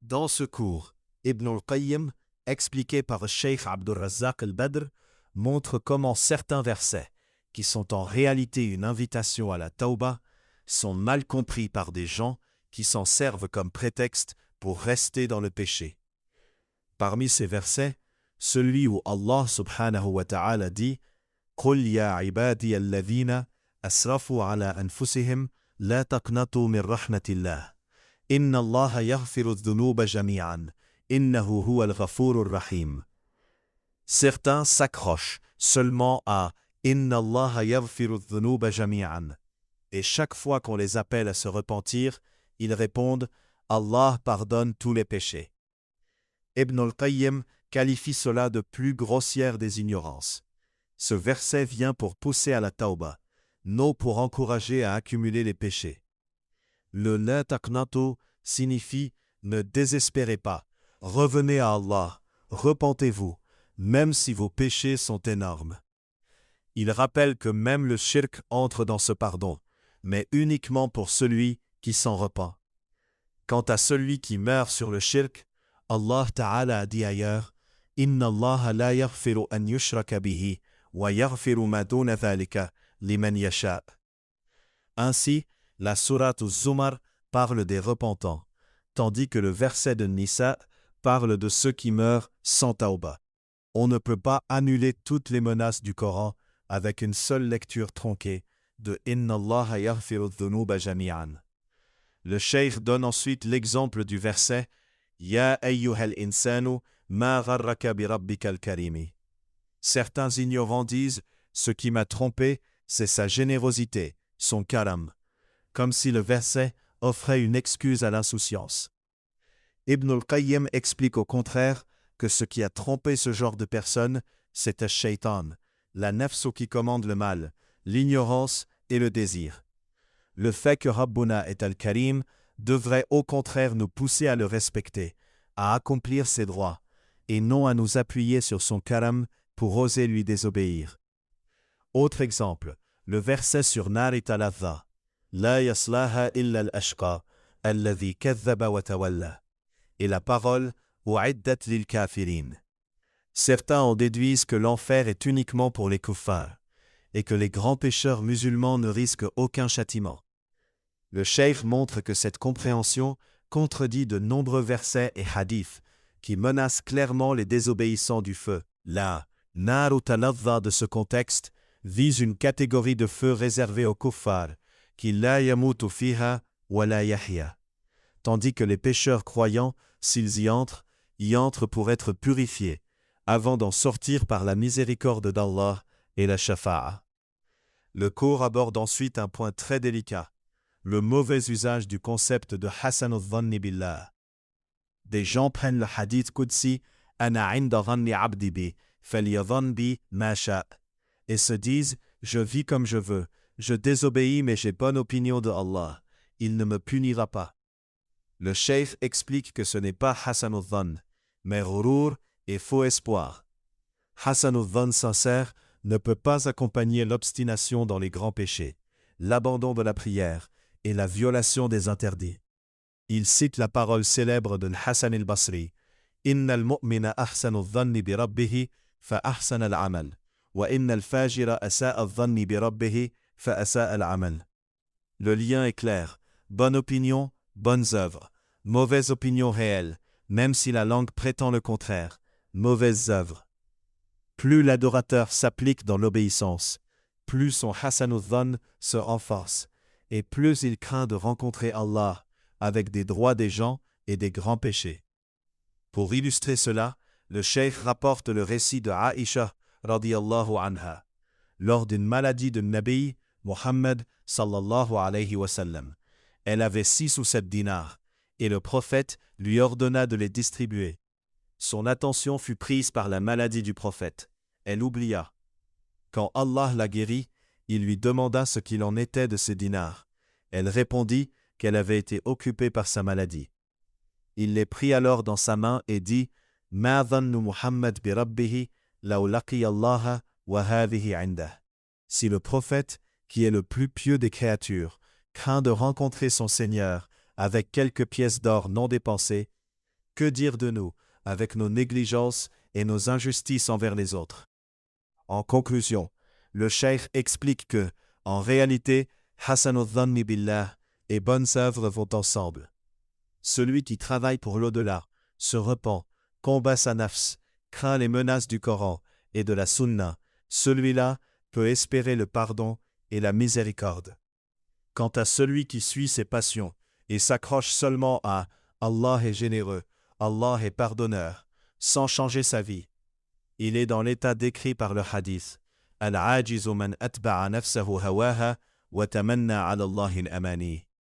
Dans ce cours, Ibn al-Qayyim, expliqué par Cheikh Abdul Razzaq al-Badr, montre comment certains versets, qui sont en réalité une invitation à la tauba, sont mal compris par des gens qui s'en servent comme prétexte pour rester dans le péché. Parmi ces versets, celui où Allah subhanahu wa ta'ala dit « Qul ya ibadi alladhina asrafu ala anfusihim la taqnatu min rahmatillah. Inna Allah yaghfiru dhunuba jami'an. Innahu huwa al-ghafurur rahim. » Certains s'accrochent seulement à « Inna Allah yaghfiru dhunuba jami'an » et chaque fois qu'on les appelle à se repentir, ils répondent « Allah pardonne tous les péchés ». Ibn al-Qayyim qualifie cela de plus grossière des ignorances. Ce verset vient pour pousser à la tauba, non pour encourager à accumuler les péchés. Le la taqnatu signifie « ne désespérez pas, revenez à Allah, repentez-vous, même si vos péchés sont énormes ». Il rappelle que même le shirk entre dans ce pardon, mais uniquement pour celui qui s'en repent. Quant à celui qui meurt sur le shirk, Allah Ta'ala a dit ailleurs « Inna Allah la yaghfiru an yushraka bihi wa yaghfiru ma duna dhalika liman yasha'». Ainsi, la sourate Az-Zumar parle des repentants, tandis que le verset de Nisa parle de ceux qui meurent sans tauba. On ne peut pas annuler toutes les menaces du Coran avec une seule lecture tronquée de « Inna Allah yaghfiru dhunuba jami'an ». Le cheikh donne ensuite l'exemple du verset « Ya ayyuhal insanu ma gharraka bi rabbikal karimi ». Certains ignorants disent « Ce qui m'a trompé, c'est sa générosité, son karam », comme si le verset offrait une excuse à l'insouciance. Ibn al-Qayyim explique au contraire que ce qui a trompé ce genre de personnes, c'est ash-shaytan, la nafs qui commande le mal, l'ignorance et le désir. Le fait que Rabbuna est al-Karim devrait au contraire nous pousser à le respecter, à accomplir ses droits, et non à nous appuyer sur son karam pour oser lui désobéir. Autre exemple, le verset sur Narit al-Adha. La yaslaha illa al-ashqa, alladhi kadhaba wa tawalla. Et la parole U'iddat lil kafirin. Certains en déduisent que l'enfer est uniquement pour les kuffars, et que les grands pécheurs musulmans ne risquent aucun châtiment. Le cheikh montre que cette compréhension contredit de nombreux versets et hadiths qui menacent clairement les désobéissants du feu. La Narut al-Adha de ce contexte vise une catégorie de feu réservée aux kuffars, qui la yamutu fiha wa la yahya. Tandis que les pécheurs croyants, s'ils y entrent pour être purifiés, avant d'en sortir par la miséricorde d'Allah et la shafa'a. Le cours aborde ensuite un point très délicat, le mauvais usage du concept de Hasan al-Dhanni billah. Des gens prennent le hadith Qudsi « Ana inda dhanni abdi bi, falyadhann bi ma sha'» et se disent « Je vis comme je veux, je désobéis mais j'ai bonne opinion de Allah, il ne me punira pas ». Le cheikh explique que ce n'est pas Hasan al-Dhann, mais ghurur et faux espoir. Hasan al-Dhann sincère ne peut pas accompagner l'obstination dans les grands péchés, l'abandon de la prière et la violation des interdits. Il cite la parole célèbre de Hassan al-Basri « Inna al-mu'mina ahsanu al-dhanni bi rabbihi fa ahsan al-amal, wa inna al-fajira asa'a al-dhanni bi rabbihi fa asa'a al-amal ». Le lien est clair, bonne opinion, bonnes œuvres, mauvaise opinion réelle, même si la langue prétend le contraire, mauvaises œuvres. Plus l'adorateur s'applique dans l'obéissance, plus son Hasan al-Dhann se renforce, et plus il craint de rencontrer Allah avec des droits des gens et des grands péchés. Pour illustrer cela, le cheikh rapporte le récit de Aïcha radiyallahu anha. Lors d'une maladie de Nabi Muhammad sallallahu alayhi wa sallam, elle avait 6 ou 7 dinars, et le prophète lui ordonna de les distribuer. Son attention fut prise par la maladie du prophète. Elle oublia. Quand Allah la guérit, il lui demanda ce qu'il en était de ses dinars. Elle répondit qu'elle avait été occupée par sa maladie. Il les prit alors dans sa main et dit « Ma dhannu Muhammad bi rabbihi law laqiya Allah wa hadhihi indah » Si le prophète, qui est le plus pieux des créatures, craint de rencontrer son Seigneur avec quelques pièces d'or non dépensées, Que dire de nous, avec nos négligences et nos injustices envers les autres? En conclusion, le cheikh explique que, en réalité, Hasanu dhanni billah et bonnes œuvres vont ensemble. Celui qui travaille pour l'au-delà, se repent, combat sa nafs, craint les menaces du Coran et de la Sunna, celui-là peut espérer le pardon et la miséricorde. Quant à celui qui suit ses passions et s'accroche seulement à « Allah est généreux, Allah est pardonneur », sans changer sa vie, il est dans l'état décrit par le hadith « Al-ajizu man atba'a nafsahu hawaha wa tamanna ala Allahi al-amani »